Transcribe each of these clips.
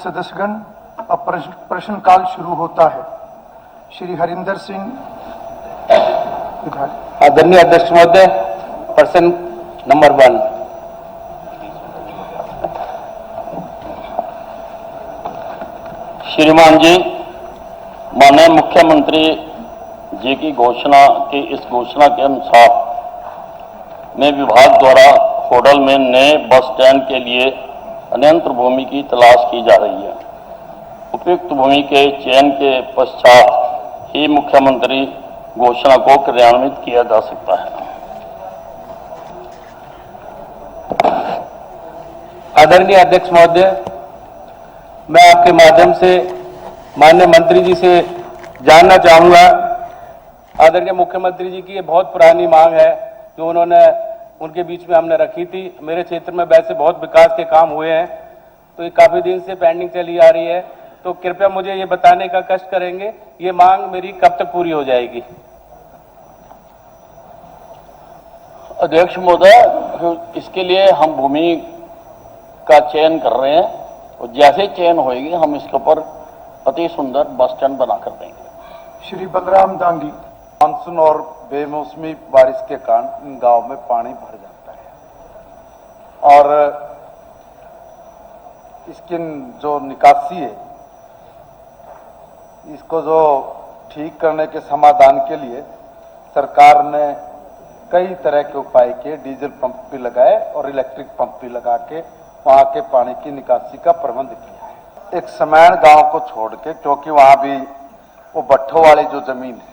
सदस्यगण, अब प्रश्नकाल शुरू होता है। श्री हरिंदर सिंह विधायक। आदरणीय अध्यक्ष महोदय, प्रश्न नंबर 1। श्रीमान जी, माननीय मुख्यमंत्री जी की घोषणा के इस घोषणा के अनुसार में विभाग द्वारा होडल में नए बस स्टैंड के लिए अन्यंत्र भूमि की तलाश की जा रही है। उपयुक्त भूमि के चयन के पश्चात ही मुख्यमंत्री घोषणा को क्रियान्वित किया जा सकता है। आदरणीय अध्यक्ष महोदय, मैं आपके माध्यम से माननीय मंत्री जी से जानना चाहूंगा। आदरणीय मुख्यमंत्री जी की ये बहुत पुरानी मांग है जो उनके बीच में हमने रखी थी। मेरे क्षेत्र में वैसे बहुत विकास के काम हुए हैं, तो ये काफी दिन से पेंडिंग चली आ रही है। तो कृपया मुझे ये बताने का कष्ट करेंगे ये मांग मेरी कब तक पूरी हो जाएगी। अध्यक्ष महोदय, इसके लिए हम भूमि का चयन कर रहे हैं और जैसे चयन होएगी हम इसके ऊपर अति सुंदर बस स्टैंड बना कर देंगे। श्री बलराम दांगी। मानसून और बेमौसमी बारिश के कारण इन गांव में पानी भर जाता है और इसकी जो निकासी है इसको जो ठीक करने के समाधान के लिए सरकार ने कई तरह के उपाय किए। डीजल पंप भी लगाए और इलेक्ट्रिक पंप भी लगा के वहां के पानी की निकासी का प्रबंध किया है। एक समैन गांव को छोड़ के, क्योंकि वहां भी वो भट्ठों वाली जो जमीन है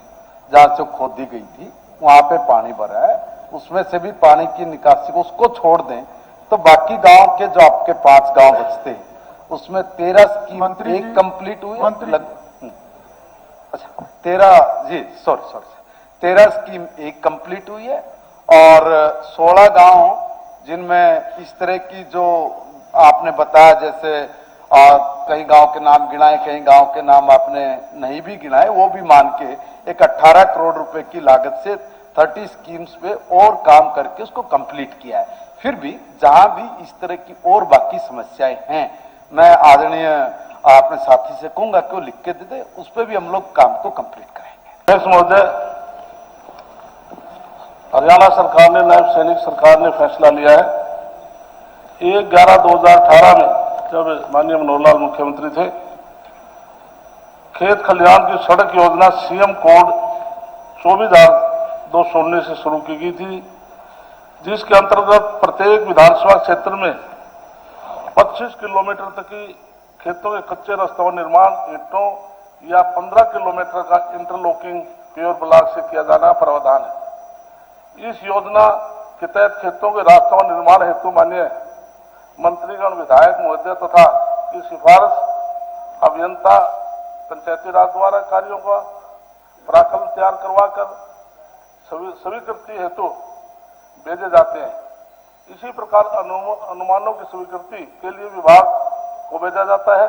जहां से खोदी गई थी वहां पे पानी भरा है, उसमें से भी पानी की निकासी को उसको छोड़ दें तो बाकी गांव के जो आपके 5 गांव बचते हैं उसमें 13 स्कीम एक कंप्लीट हुई है। अच्छा 13 स्कीम एक कंप्लीट हुई है और 16 गांव जिनमें इस तरह की जो आपने बताया, जैसे कई गांव के नाम गिनाए, कई गांव के नाम आपने नहीं भी गिनाए, वो भी मान के एक 18 करोड़ रुपए की लागत से 30 स्कीम्स पे और काम करके उसको कंप्लीट किया है। फिर भी जहां भी इस तरह की और बाकी समस्याएं हैं, मैं आदरणीय अपने साथी से कहूंगा कि वो लिख के दे दे, उस पर भी हम लोग काम को कंप्लीट करेंगे। अध्यक्ष महोदय, हरियाणा सरकार ने, नायब सैनिक सरकार ने फैसला लिया है 1/11/2018 में, जब माननीय मनोहर लाल मुख्यमंत्री थे, खेत खलिहान की सड़क योजना सीएम कोड 24/219 से शुरू की गई थी, जिसके अंतर्गत प्रत्येक विधानसभा क्षेत्र में 25 किलोमीटर तक की खेतों के कच्चे रास्तों का निर्माण ईंटों या 15 किलोमीटर का इंटरलॉकिंग पेवर ब्लॉक से किया जाना प्रावधान है। इस योजना के तहत खेतों के रास्तों का निर्माण हेतु माननीय मंत्रीगण, विधायक महोदय तथा की सिफारिश अभियंता पंचायती राज द्वारा कार्यों का प्राकलन तैयार करवाकर स्वीकृति हेतु भेजे जाते हैं। इसी प्रकार अनुमानों की स्वीकृति के लिए विभाग को भेजा जाता है।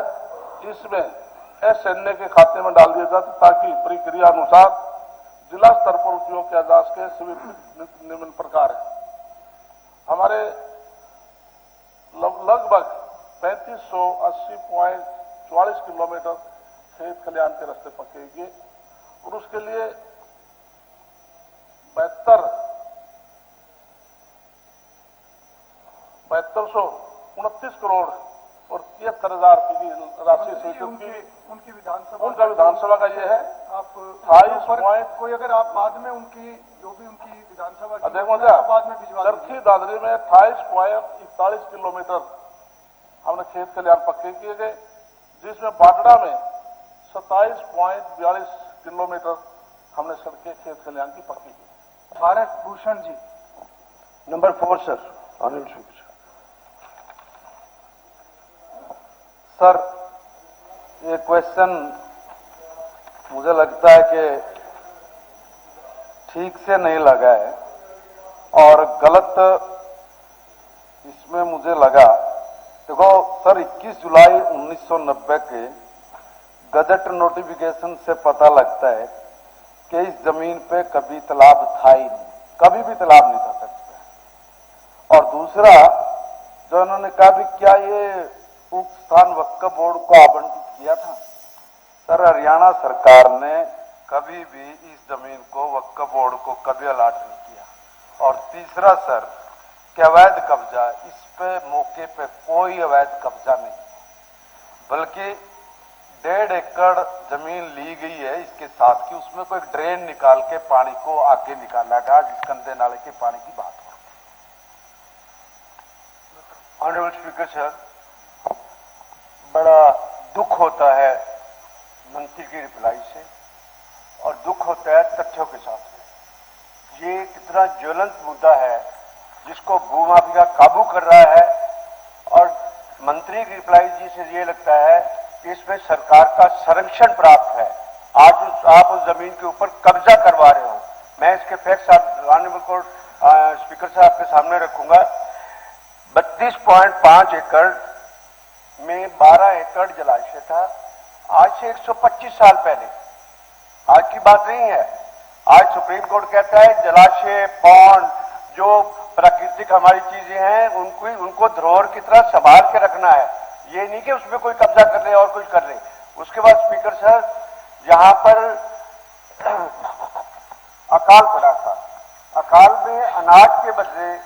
इसमें एसएनए के खाते में डाल दिया जाता है ताकि प्रक्रिया अनुसार जिला स्तर पर उपयोग किया जा सके। स्वीकृति निम्न प्रकार है। हमारे लगभग 3580.44 किलोमीटर खेत खलिहान के रास्ते पकेंगे और उसके लिए 7229 करोड़ और 73,000 की राशि स्वीकृत उनकी विधानसभा का ये है। आप 28 कोई अगर आप बाद में उनकी जो भी उनकी विधानसभा अध्यक्ष महोदय, चरखी दादरी में 28.41 किलोमीटर हमने खेत खलिहान पक्के किए गए, जिसमें बागड़ा में 27.42 किलोमीटर हमने सड़कें खेत खलिहान की पक्की की। Bharat Bhushan ji. Number 4 sir, Anil sir, ये क्वेश्चन मुझे लगता है कि ठीक से नहीं लगा है और गलत इसमें मुझे लगा। देखो सर, 21 जुलाई 1990 के गजट नोटिफिकेशन से पता लगता है कि इस जमीन पे कभी तालाब था ही नहीं, कभी भी तालाब नहीं था सकता। और दूसरा जो इन्होंने कहा भी क्या ये उक्त स्थान वक्फ बोर्ड को आवंटित किया था? सर, हरियाणा सरकार ने कभी भी इस जमीन को वक्फ बोर्ड को कभी अलाट नहीं किया। और तीसरा सर, कि अवैध कब्जा, इस पे मौके पे कोई अवैध कब्जा नहीं, बल्कि 1.5 एकड़ जमीन ली गई है इसके साथ की, उसमें कोई ड्रेन निकाल के पानी को आगे निकाला गया, जिस गंदे नाले के पानी की बात हो। ऑनरेबल स्पीकर सर, बड़ा दुख होता है मंत्री की रिप्लाई से, और दुख होता है तथ्यों के साथ में। ये कितना ज्वलंत मुद्दा है जिसको भूमाफिया काबू कर रहा है, और मंत्री की रिप्लाई जी से ये लगता है कि इसमें सरकार का संरक्षण प्राप्त है। आज आप उस जमीन के ऊपर कब्जा करवा रहे हो। मैं इसके फैक्ट्स ऑनरेबल कोर्ट स्पीकर साहब के सामने रखूंगा। 32.5 एकड़ में 12 एकड़ जलाशय था, आज से 125 साल पहले, आज की बात नहीं है। आज सुप्रीम कोर्ट कहता है जलाशय, पौंड, जो प्राकृतिक हमारी चीजें हैं उनको धरोहर की तरह संभाल के रखना है, ये नहीं कि उसमें कोई कब्जा कर ले और कुछ कर ले। उसके बाद स्पीकर सर, जहां पर अकाल पड़ा था, अकाल में अनाज के बदले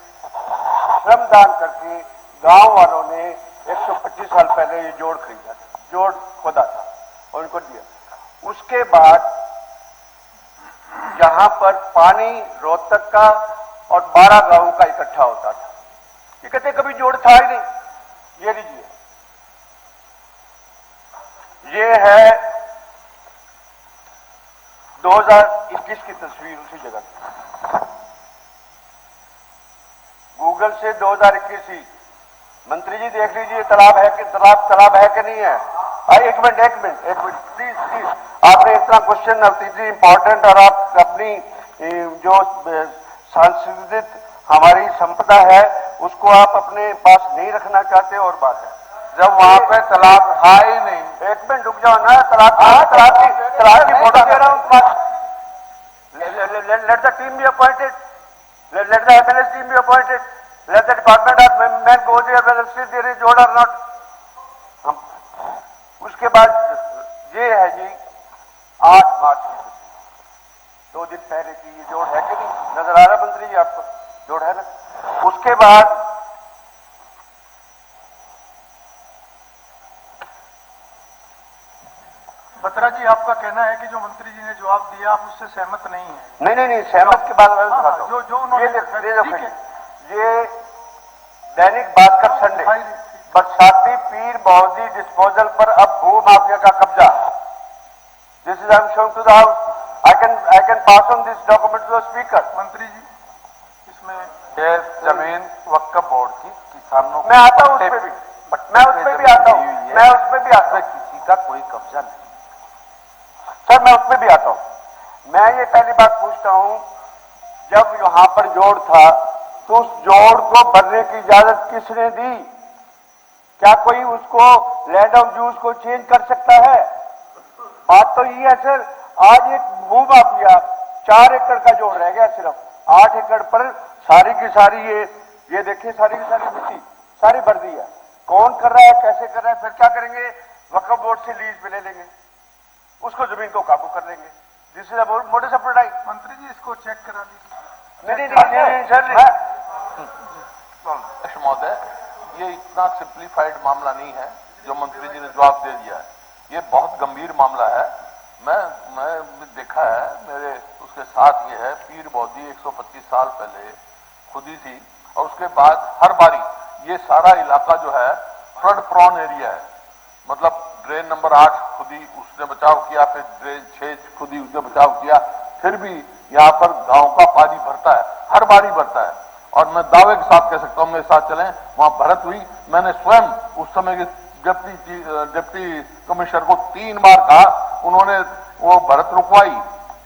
श्रमदान करके गांव वालों ने 125 साल पहले ये जोड़ खरीदा था, जोड़ खोदा था और उनको दिया। उसके बाद जहां पर पानी रोहतक का और 12 गांवों का इकट्ठा होता था, ये कहते कभी जोड़ था ही नहीं। ये लीजिए, ये है 2021 की तस्वीर उसी जगह की। गूगल से 2021 ही, मंत्री जी देख लीजिए तालाब है कि तालाब है कि नहीं है। एक मिनट प्लीज, आपने इतना क्वेश्चन इतनी इंपॉर्टेंट, और आप अपनी जो सांस्कृतिक हमारी संपदा है उसको आप अपने पास नहीं रखना चाहते, और बात है जब वहां पे तालाब है ही नहीं। एक मिनट रुक जाओ ना, तालाब की फोटो दे रहा हूं। Let the team be appointed, let the MLA team be appointed, let the department of man go there whether still there is जोड़ और नॉट। उसके बाद ये है जी 8 मार्च की, 2 दिन पहले की, ये जोड़ है कि नहीं? नजर आ रहा मंत्री जी आपको? जोड़ है ना? उसके बाद बत्रा जी, आपका कहना है कि जो मंत्री जी ने जवाब दिया आप उससे सहमत नहीं है? नहीं, सहमत की बात मैं बताता हूं। जो उन्होंने ये दैनिक भास्कर संडे, बरसाती पीर बौद्धी डिस्पोजल पर अब भू माफिया का कब्जा। This is I am showing to the house. I can pass on this document to the speaker. मंत्री जी, इसमें ये जमीन वक्फ बोर्ड की किसानों, मैं आता हूं उस पे भी, मैं उसमें भी आता हूं, किसी का कोई कब्जा नहीं सर, मैं उसमें भी आता हूं। मैं ये पहली बात पूछता हूं, जब यहां पर जोड़ था तो उस जोड़ को भरने की इजाजत किसने दी? क्या कोई उसको लैंड ऑफ यूज को चेंज कर सकता है? बात तो ये है सर, आज एक भू माफिया 4 एकड़ का जोड़ रह गया, सिर्फ 8 एकड़ पर सारी की सारी ये देखिए, सारी की सारी मिट्टी सारी भर दी है। कौन कर रहा है, कैसे कर रहा है, फिर क्या करेंगे? वक्फ बोर्ड से लीज पे ले लेंगे, उसको जमीन को काबू कर लेंगे। दिस इज मोटे सप्लाई। मंत्री जी, इसको चेक करा लीजिए। नहीं सर, अध्यक्ष महोदय, ये इतना सिंप्लीफाइड मामला नहीं है जो मंत्री जी ने जवाब दे दिया है। ये बहुत गंभीर मामला है। मैं देखा है, मेरे उसके साथ ये है, पीर बौद्धी 125 साल पहले खुदी थी, और उसके बाद हर बारी ये सारा इलाका जो है फ्लड प्रॉन एरिया है। मतलब ड्रेन नंबर 8 खुदी, उसने बचाव किया, फिर ड्रेन 6 खुदी, उसने बचाव किया, फिर भी यहाँ पर गांव का पानी भरता है, हर बारी भरता है। और मैं दावे के साथ कह सकता हूँ, मेरे साथ चलें, वहां भरत हुई। मैंने स्वयं उस समय के डिप्टी कमिश्नर को 3 बार कहा, उन्होंने वो भरत रुकवाई।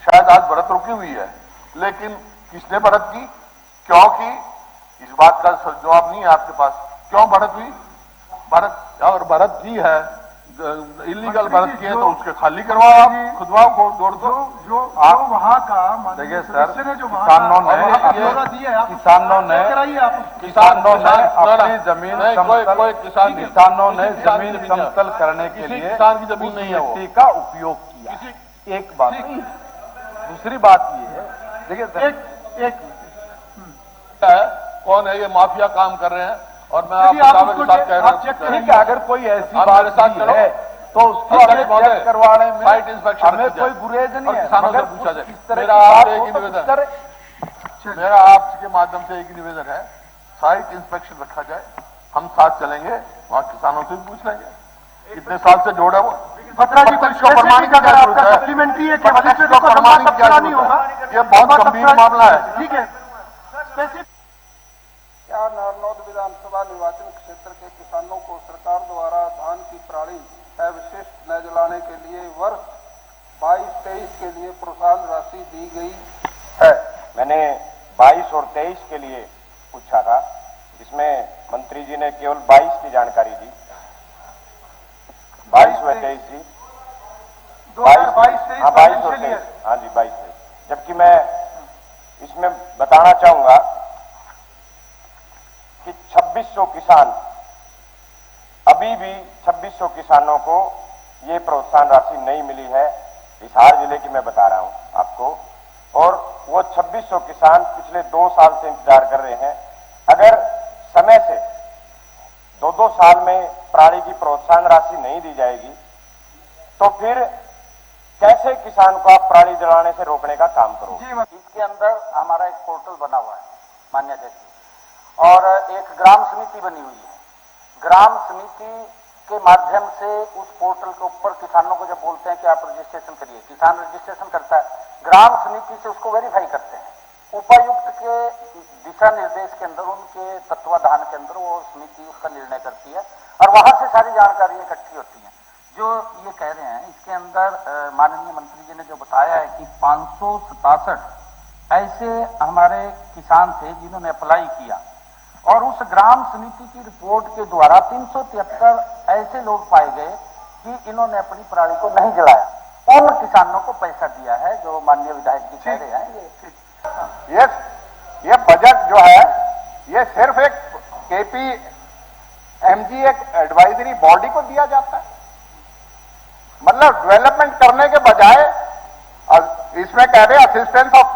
शायद आज भरत रुकी हुई है, लेकिन किसने भरत की, क्यों की, इस बात का जवाब नहीं है आपके पास। क्यों भरत हुई? भरत, और भरत जी है इलीगल बर्थ किए तो उसके खाली करवाओ, आप खुदवाओ को जोड़ दो। जो आप वहाँ का देखिए माननीय सर, सदस्य ने जो वहाँ किसानों का- ने वहाँ का ये- ब्यौरा दिया है, आप किसानों ने कराइए आप। किसानों ने किसान- अपनी जमीन नहीं, समतल कोई किसान नहीं। किसानों ने किसी किसान की जमीन जमीन नहीं है। समतल करने के किसी लिए किसान की जमीन उस नहीं है वो। मिट्टी का उपयोग किया। एक बात नहीं। दूसरी बात ये है, देखिए सर, एक है कौन है ये माफिया काम कर रहे हैं, और मैं चलिए, आपको आप दावे के उसको साथ कह रहा आप चेक हूं। करें। ठीक है, अगर कोई ऐसी आप बात मेरे साथ भी चलो। है तो उसको ठीक है, हमें महोदय, चेक करवाने में साइट इंस्पेक्शन हमें रखी कोई जाए। गुरेज नहीं और है, किसानों से मगर पूछा जाए। इस तरह मेरा की आपसे बात एक हो ही तो निवेदन इस तरह- मेरा आपके माध्यम से एक ही निवेदन है, साइट इंस्पेक्शन रखा जाए, हम साथ चलेंगे, वहाँ किसानों से भी पूछ लेंगे कितने साल से जोड़ा वो। बत्रा जी, प्रत्यक्ष कोई को प्रमाणित स्पेसिफिक क्या अगर जरूरत आपका है? सप्लीमेंट्री है कि प्रत्यक्ष वैसे को तो प्रमाणित लंबा क्या तबसरा नहीं जरूरत होगा। है? ये बहुत गंभीर मामला है। ठीक है, स्पेसिफिक क्या नारनौद विधानसभा निर्वाचन क्षेत्र के किसानों को सरकार द्वारा धान की पराली अवशिष्ट न जलाने के लिए वर्ष 22-23 के लिए प्रोत्साहन राशि दी गई है? मैंने 22 और 23 के लिए पूछा था, इसमें मंत्री जी ने केवल 22 की जानकारी दी। 22 व 23 जी, 2022-23 हाँ 22 और 23, हाँ जी 22-23। जबकि मैं इसमें बताना चाहूंगा कि 2600 किसान, अभी भी 2600 किसानों को ये प्रोत्साहन राशि नहीं मिली है। हिसार जिले की मैं बता रहा हूं आपको, और वो 2600 किसान पिछले 2 साल से इंतजार कर रहे हैं। अगर समय से 2-2 साल में पराली की प्रोत्साहन राशि नहीं दी जाएगी तो फिर कैसे किसान को आप पराली जलाने से रोकने का काम करोगे? इसके अंदर हमारा एक पोर्टल बना हुआ है मान्य अध्यक्ष जी, और एक ग्राम समिति बनी हुई है। ग्राम समिति के माध्यम से उस पोर्टल के ऊपर किसानों को जब बोलते हैं कि आप रजिस्ट्रेशन करिए, किसान रजिस्ट्रेशन करता है, ग्राम समिति से उसको वेरीफाई करते हैं। उपायुक्त के दिशा निर्देश के अंदर, उनके तत्वाधान के अंदर वो समिति उसका निर्णय करती है, और वहां से सारी जानकारी इकट्ठी होती है। जो ये कह रहे हैं इसके अंदर माननीय मंत्री जी ने जो बताया है कि 567 ऐसे हमारे किसान थे जिन्होंने अप्लाई किया, और उस ग्राम समिति की रिपोर्ट के द्वारा 373 ऐसे लोग पाए गए कि इन्होंने अपनी पराली को नहीं जलाया। उन किसानों को पैसा दिया है जो माननीय विधायक जी कह रहे हैं। ये बजट जो है ये सिर्फ एक KPMG एक एडवाइजरी बॉडी को दिया जाता है। मतलब डेवलपमेंट करने के बजाय इसमें कह रहे असिस्टेंस ऑफ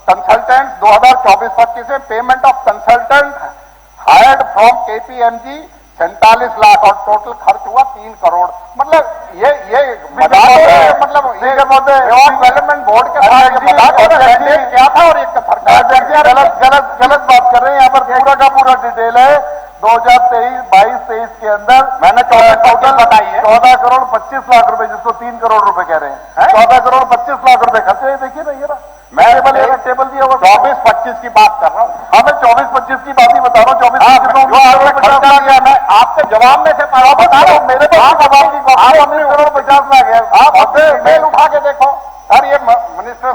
कंसल्टेंट 2024-25 में payment of consultant hired from KPMG 47 lakh, और टोटल खर्च हुआ 3 करोड़। मतलब ये मजाक हो रहा है। मतलब ये डेवलपमेंट बोर्ड के साथ मजाक हो रहा है। क्या था और एक सरकार गलत बात कर रहे हैं। यहाँ पर पूरा का पूरा डिटेल है 2022-23 के अंदर। मैंने 14 बताई है, 14 करोड़ 25 लाख रुपए, जिसको 3 करोड़ रुपए कह रहे हैं। 14 करोड़ 25 लाख रुपए खर्चे हैं। देखिए ना, ये ना मैं टेबल दिया होगा 24-25 की बात कर रहा हूँ। हाँ, मैं 24-25 की बात ही बता रहा हूँ। 24 दिया मैं आपके जवाब में से बता रहा हूँ। मेरे पास आप 19 करोड़ 50 लाख है। आप अपने मेल उठा के देखो। अरे ये मिनिस्टर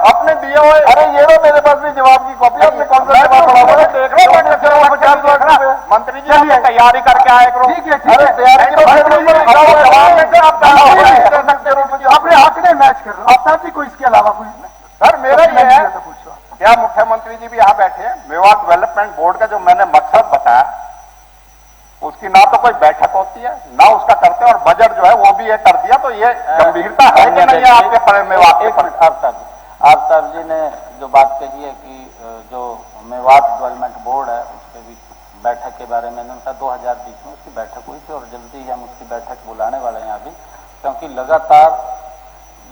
अपने दिए हुए, अरे ये लो मेरे पास भी जवाब की कॉपी। अपने कौन सा जवाब पड़ा हुआ है? देख रहे हो 50 लाख मंत्री जी ने तैयारी करके आए करो। ठीक है, ठीक है। तैयारी अपने आंकड़े मैच कर रहे हो। आफ्ताब जी को इसके अलावा कोई सर मेरा ये है, तो पूछ रहा हूं। क्या मुख्यमंत्री जी भी यहाँ बैठे हैं? मेवात डेवलपमेंट बोर्ड का जो मैंने मकसद बताया, उसकी ना तो कोई बैठक होती है ना उसका करते, और बजट जो है वो भी ये कर दिया। तो ये गंभीरता है कि नहीं है आपके पड़े मेवात के पर? आफ्ताब जी ने जो बात कही है कि जो मेवात डेवलपमेंट बोर्ड है उसके भी बैठक के बारे में उनका 2020 में उसकी बैठक हुई थी, और जल्दी ही हम उसकी बैठक बुलाने वाले हैं अभी, क्योंकि लगातार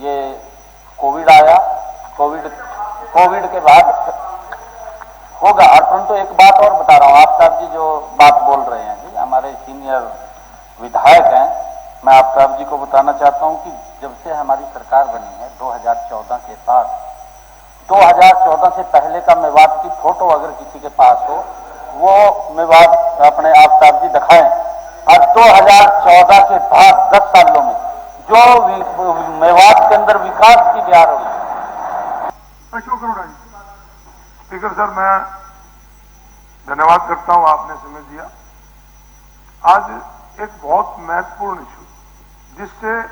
ये कोविड आया, कोविड के बाद होगा। और परंतु एक बात और बता रहा हूँ, आफ्ताब जी जो बात बोल रहे हैं जी, हमारे सीनियर विधायक हैं, मैं आफ्ताब जी को बताना चाहता हूँ कि जब से हमारी सरकार बनी है 2014 के बाद, 2014 से पहले का मेवात की फोटो अगर किसी के पास हो वो मेवात अपने आफ्ताब जी दिखाएं, और 2014 के बाद 10 सालों में जो मेवात के अंदर विकास की जा रही है। अशोक अरोड़ा जी। स्पीकर सर, मैं धन्यवाद करता हूं, आपने समय दिया। आज एक बहुत महत्वपूर्ण इशू जिससे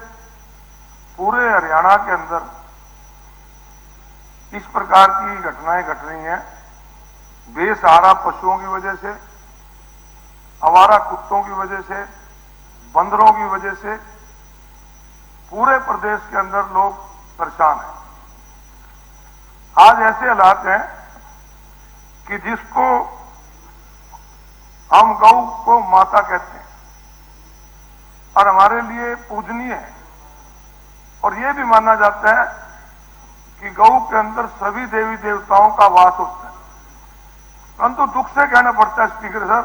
पूरे हरियाणा के अंदर इस प्रकार की घटनाएं घट रही हैं। बेसहारा पशुओं की वजह से, आवारा कुत्तों की वजह से, बंदरों की वजह से पूरे प्रदेश के अंदर लोग परेशान हैं। आज ऐसे हालात हैं कि जिसको हम गौ को माता कहते हैं और हमारे लिए पूजनीय है, और यह भी माना जाता है कि गौ के अंदर सभी देवी देवताओं का वास होता है। परंतु दुख से कहना पड़ता है स्पीकर सर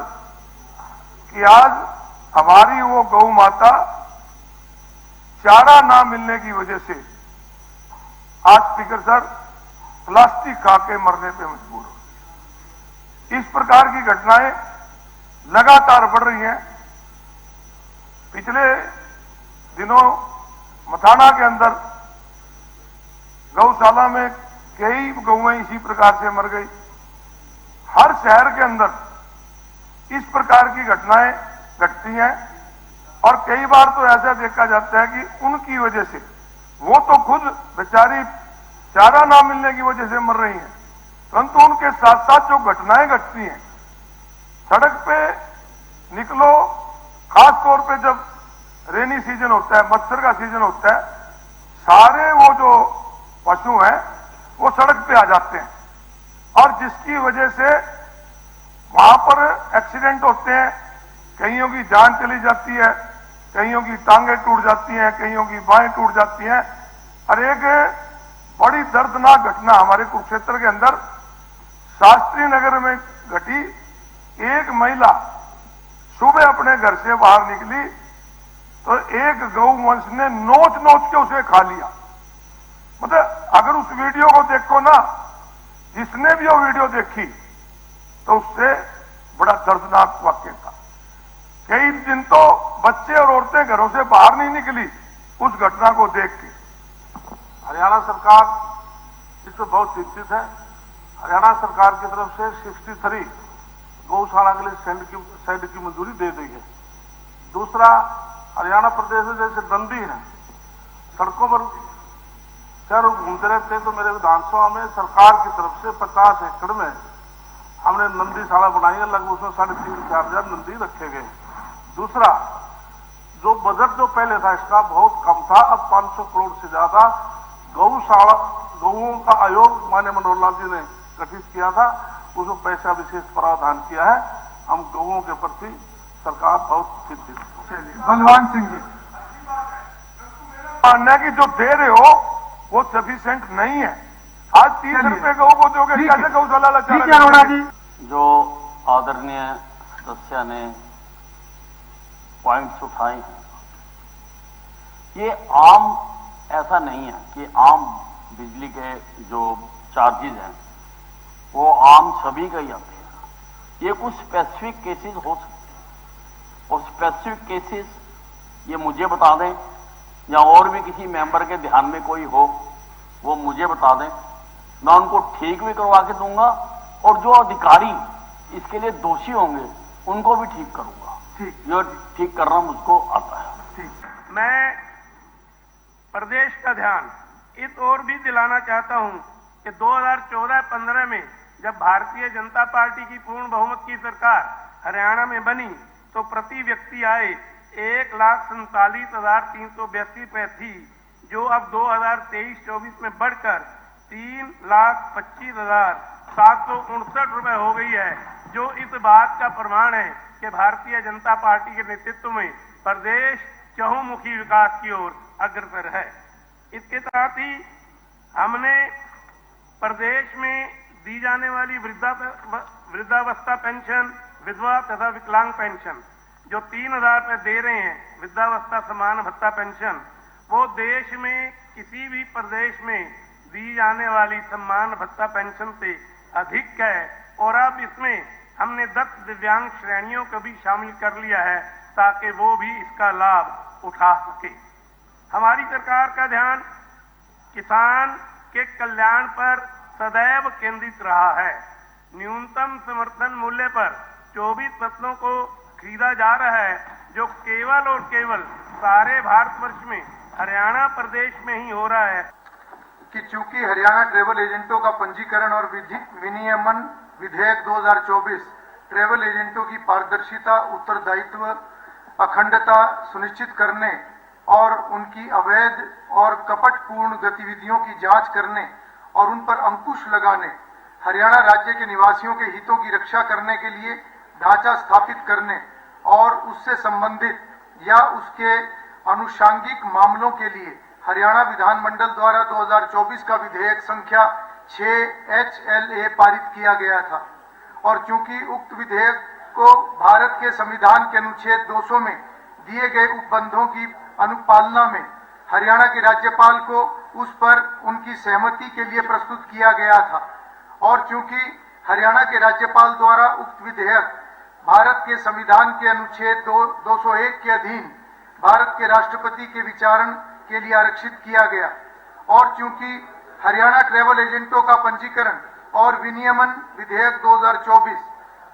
कि आज हमारी वो गौ माता चारा ना मिलने की वजह से आज स्पीकर सर प्लास्टिक खा के मरने पे मजबूर हो रही है। इस प्रकार की घटनाएं लगातार बढ़ रही हैं। पिछले दिनों मथाना के अंदर गौशाला में कई गौएं इसी प्रकार से मर गई। हर शहर के अंदर इस प्रकार की घटनाएं घटती हैं और कई बार तो ऐसा देखा जाता है कि उनकी वजह से वो तो खुद बेचारी चारा ना मिलने की वजह से मर रही हैं, परंतु उनके साथ साथ जो घटनाएं घटती हैं, सड़क पे निकलो, खास तौर पे जब रेनी सीजन होता है, मच्छर का सीजन होता है, सारे वो जो पशु हैं वो सड़क पे आ जाते हैं और जिसकी वजह से वहां पर एक्सीडेंट होते हैं। कईयों की जान चली जाती है, कईयों की टांगें टूट जाती हैं, कईयों की बाहें टूट जाती हैं। और एक बड़ी दर्दनाक घटना हमारे कुरुक्षेत्र के अंदर शास्त्री नगर में घटी। एक महिला सुबह अपने घर से बाहर निकली तो एक गौवंश ने नोच नोच के उसे खा लिया। मतलब अगर उस वीडियो को देखो ना, जिसने भी वो वीडियो देखी तो उससे बड़ा दर्दनाक वाक्य था। कई दिन तो बच्चे और औरतें घरों से बाहर नहीं निकली उस घटना को देख के। हरियाणा सरकार इस पर बहुत चिंतित है। हरियाणा सरकार की तरफ से 63 गौशाला के लिए शेड की मंजूरी दे दी है। दूसरा, हरियाणा प्रदेश में जैसे नंदी है, सड़कों पर शहरों घूमते रहते हैं, तो मेरे विधानसभा में सरकार की तरफ से 50 एकड़ में हमने नंदीशाला बनाई है। लगभग उसमें 3,500-4,000 नंदी रखे गए। दूसरा, जो बजट जो पहले था इसका बहुत कम था, अब 500 करोड़ से ज्यादा गौशाला गौओं का आयोग माननीय मनोहर लाल जी ने गठित किया था, उसको पैसा विशेष प्रावधान किया है। हम गौओं के प्रति सरकार बहुत चिंतित है। बलवान सिंह जी, मानना कि जो दे रहे हो वो सफिशिएंट नहीं है। आज 30 रुपए गौ को दोगे, कैसे गौशाला अरोड़ा जी, जो आदरणीय सदस्य ने पॉइंट्स उठाए हैं, ये आम ऐसा नहीं है कि आम बिजली के जो चार्जेज हैं वो आम सभी का ही आते हैं। ये कुछ स्पेसिफिक केसेस हो सकते हैं और स्पेसिफिक केसेस ये मुझे बता दें या और भी किसी मेंबर के ध्यान में कोई हो वो मुझे बता दें, मैं उनको ठीक भी करवा के दूंगा और जो अधिकारी इसके लिए दोषी होंगे उनको भी ठीक करूंगा। जो ठीक करना मुझको आता है। मैं प्रदेश का ध्यान इस ओर भी दिलाना चाहता हूं कि 2014-15 में जब भारतीय जनता पार्टी की पूर्ण बहुमत की सरकार हरियाणा में बनी तो प्रति व्यक्ति आय 1,47,382 रुपए थी, जो अब 2023-24 में बढ़कर 3,25,759 रुपए हो गई है, जो इस बात का प्रमाण है कि भारतीय जनता पार्टी के नेतृत्व में प्रदेश चहुमुखी विकास की ओर अग्रसर है। इसके साथ ही हमने प्रदेश में दी जाने वाली वृद्धावस्था पेंशन, विधवा तथा विकलांग पेंशन जो 3,000 रुपए दे रहे हैं, वृद्धावस्था समान भत्ता पेंशन, वो देश में किसी भी प्रदेश में दी जाने वाली सम्मान भत्ता पेंशन से अधिक है। और अब इसमें हमने 10 दिव्यांग श्रेणियों को भी शामिल कर लिया है ताकि वो भी इसका लाभ उठा सके। हमारी सरकार का ध्यान किसान के कल्याण पर सदैव केंद्रित रहा है। न्यूनतम समर्थन मूल्य पर 24 फसलों को खरीदा जा रहा है, जो केवल और केवल सारे भारतवर्ष में हरियाणा प्रदेश में ही हो रहा है। कि चूंकि हरियाणा ट्रेवल एजेंटों का पंजीकरण और विनियमन विधेयक 2024 ट्रेवल एजेंटों की पारदर्शिता, उत्तरदायित्व, अखंडता सुनिश्चित करने और उनकी अवैध और कपटपूर्ण गतिविधियों की जांच करने और उन पर अंकुश लगाने, हरियाणा राज्य के निवासियों के हितों की रक्षा करने के लिए ढांचा स्थापित करने और उससे संबंधित या उसके अनुषांगिक मामलों के लिए हरियाणा विधानमंडल द्वारा 2024 का विधेयक संख्या 6 HLA पारित किया गया था। और चूंकि उक्त विधेयक को भारत के संविधान के अनुच्छेद 200 में दिए गए उपबंधों की अनुपालना में हरियाणा के राज्यपाल को उस पर उनकी सहमति के लिए प्रस्तुत किया गया था, और चूंकि हरियाणा के राज्यपाल द्वारा उक्त विधेयक भारत के संविधान के अनुच्छेद 201 के अधीन भारत के राष्ट्रपति के विचारण के लिए आरक्षित किया गया, और चूंकि हरियाणा ट्रेवल एजेंटों का पंजीकरण और विनियमन विधेयक 2024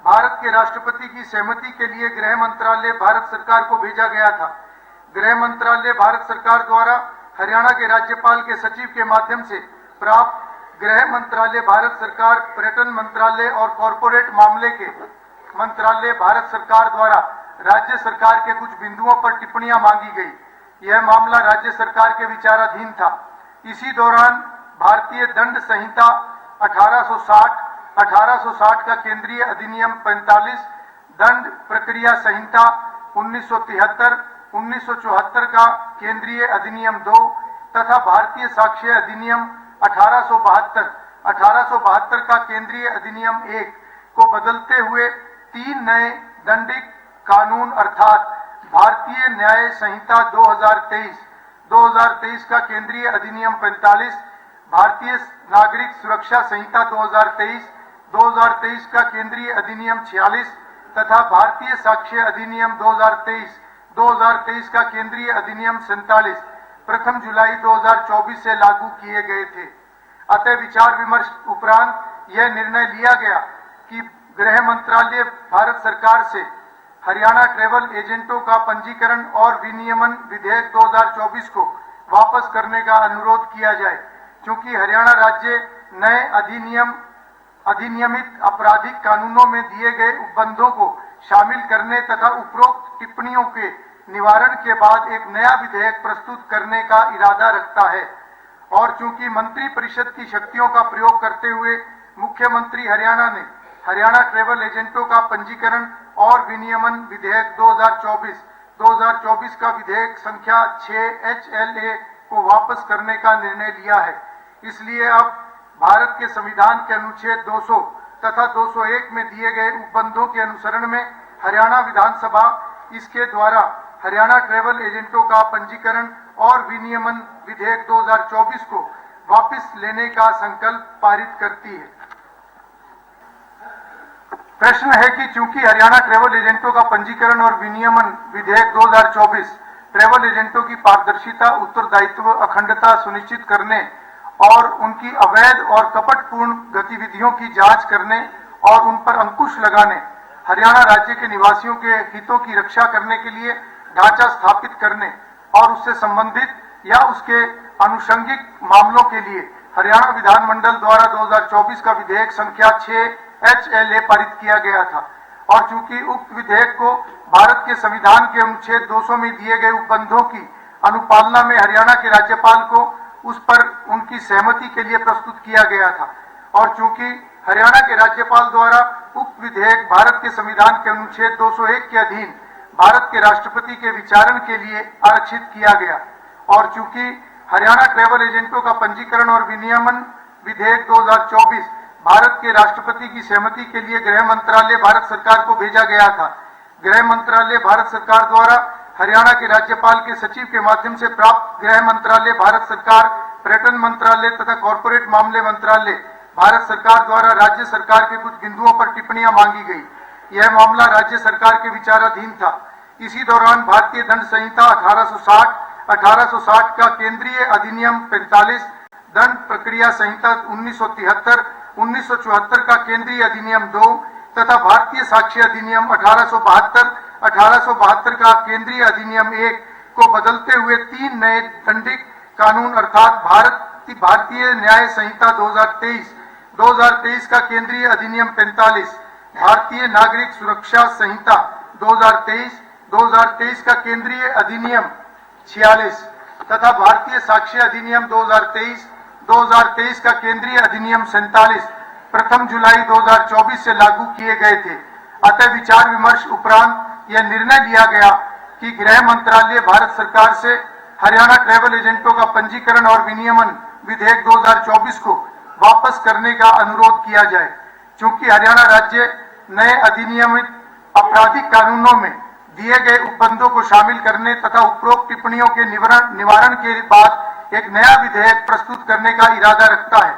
भारत के राष्ट्रपति की सहमति के लिए गृह मंत्रालय भारत सरकार को भेजा गया था, गृह मंत्रालय भारत सरकार द्वारा हरियाणा के राज्यपाल के सचिव के माध्यम से प्राप्त गृह मंत्रालय भारत सरकार, पर्यटन मंत्रालय और कॉरपोरेट मामले के मंत्रालय भारत सरकार द्वारा राज्य सरकार के कुछ बिंदुओं पर टिप्पणियां मांगी गई। यह मामला राज्य सरकार के विचाराधीन था। इसी दौरान भारतीय दंड संहिता 1860 का केंद्रीय अधिनियम 45, दंड प्रक्रिया संहिता 1973, 1974 का केंद्रीय अधिनियम 2 तथा भारतीय साक्ष्य अधिनियम 1872 का केंद्रीय अधिनियम 1 को बदलते हुए 3 नए दंडिक कानून अर्थात भारतीय न्याय संहिता 2023 का केंद्रीय अधिनियम 45, भारतीय नागरिक सुरक्षा संहिता 2023 का केंद्रीय अधिनियम 46 तथा भारतीय साक्ष्य अधिनियम 2023 का केंद्रीय अधिनियम 47 प्रथम जुलाई 2024 से लागू किए गए थे। अतः विचार विमर्श उपरांत यह निर्णय लिया गया कि गृह मंत्रालय भारत सरकार से हरियाणा ट्रेवल एजेंटों का पंजीकरण और विनियमन विधेयक 2024 को वापस करने का अनुरोध किया जाए, क्योंकि हरियाणा राज्य नए अधिनियमित आपराधिक कानूनों में दिए गए उपबंधों को शामिल करने तथा उपरोक्त टिप्पणियों के निवारण के बाद एक नया विधेयक प्रस्तुत करने का इरादा रखता है। और चूंकि मंत्री परिषद की शक्तियों का प्रयोग करते हुए मुख्यमंत्री हरियाणा ने हरियाणा ट्रेवल एजेंटों का पंजीकरण और विनियमन विधेयक 2024 का विधेयक संख्या 6 HLA को वापस करने का निर्णय लिया है, इसलिए अब भारत के संविधान के अनुच्छेद 200 तथा 201 में दिए गए उपबंधों के अनुसरण में हरियाणा विधानसभा इसके द्वारा हरियाणा ट्रेवल एजेंटों का पंजीकरण और विनियमन विधेयक 2024 को वापस लेने का संकल्प पारित करती है। प्रश्न है कि चूंकि हरियाणा ट्रेवल एजेंटों का पंजीकरण और विनियमन विधेयक 2024 ट्रेवल एजेंटों की पारदर्शिता, उत्तरदायित्व, अखंडता सुनिश्चित करने और उनकी अवैध और कपटपूर्ण गतिविधियों की जांच करने और उन पर अंकुश लगाने, हरियाणा राज्य के निवासियों के हितों की रक्षा करने के लिए ढांचा स्थापित करने और उससे संबंधित या उसके अनुषंगिक मामलों के लिए हरियाणा विधानमंडल द्वारा 2024 का विधेयक संख्या 6 HLA पारित किया गया था। और चूंकि उक्त विधेयक को भारत के संविधान के अनुच्छेद 200 में दिए गए उपबंधों की अनुपालना में हरियाणा के राज्यपाल को उस पर उनकी सहमति के लिए प्रस्तुत किया गया था, और चूंकि हरियाणा के राज्यपाल द्वारा उक्त विधेयक भारत के संविधान के अनुच्छेद 201 के अधीन भारत के राष्ट्रपति के विचारण के लिए आरक्षित किया गया, और चूंकि हरियाणा ट्रेवल एजेंटों का पंजीकरण और विनियमन विधेयक 2024 भारत के राष्ट्रपति की सहमति के लिए गृह मंत्रालय भारत सरकार को भेजा गया था, गृह मंत्रालय भारत सरकार द्वारा हरियाणा के राज्यपाल के सचिव के माध्यम से प्राप्त गृह मंत्रालय भारत सरकार, पर्यटन मंत्रालय तथा कॉरपोरेट मामले मंत्रालय भारत सरकार द्वारा राज्य सरकार के कुछ बिंदुओं पर टिप्पणियां मांगी गई। यह मामला राज्य सरकार के विचाराधीन था। इसी दौरान भारतीय दंड संहिता 1860 का केंद्रीय अधिनियम 45, दंड प्रक्रिया संहिता 1973, 1974 का केंद्रीय अधिनियम 2 तथा भारतीय साक्ष्य अधिनियम 1872, 1872 का केंद्रीय अधिनियम 1 को बदलते हुए 3 नए दंडिक कानून अर्थात भारतीय न्याय संहिता 2023 का केंद्रीय अधिनियम 45, भारतीय नागरिक सुरक्षा संहिता 2023 का केंद्रीय अधिनियम 46 तथा भारतीय साक्ष्य अधिनियम 2023 का केंद्रीय अधिनियम 47 प्रथम जुलाई 2024 से लागू किए गए थे। अतः विचार विमर्श उपरांत यह निर्णय लिया गया कि गृह मंत्रालय भारत सरकार से हरियाणा ट्रैवल एजेंटों का पंजीकरण और विनियमन विधेयक 2024 को वापस करने का अनुरोध किया जाए। चूंकि हरियाणा राज्य नए अधिनियमित आपराधिक कानूनों में दिए गए उपबंधों को शामिल करने तथा उपरोक्त टिप्पणियों के निवारण के बाद एक नया विधेयक प्रस्तुत करने का इरादा रखता है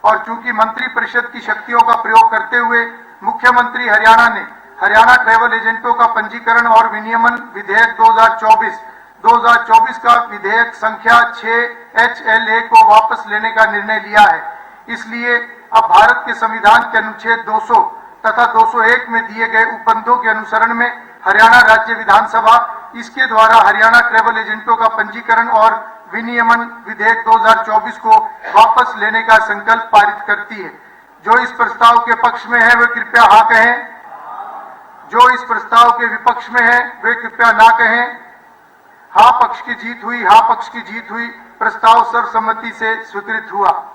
और चूंकि मंत्रिपरिषद की शक्तियों का प्रयोग करते हुए मुख्यमंत्री हरियाणा ने हरियाणा ट्रैवल एजेंटों का पंजीकरण और विनियमन विधेयक 2024 का विधेयक संख्या 6HLA को वापस लेने का निर्णय लिया है। इसलिए अब भारत के संविधान के अनुच्छेद 200 तथा 201 में दिए गए उपबंधों के अनुसरण में हरियाणा राज्य विधानसभा इसके द्वारा हरियाणा ट्रैवल एजेंटों का पंजीकरण और विनियमन विधेयक 2024 को वापस लेने का संकल्प पारित करती है। जो इस प्रस्ताव के पक्ष में है वे कृपया हाँ कहें, जो इस प्रस्ताव के विपक्ष में है वे कृपया ना कहें। हाँ पक्ष की जीत हुई, हाँ पक्ष की जीत हुई। प्रस्ताव सर्वसम्मति से स्वीकृत हुआ।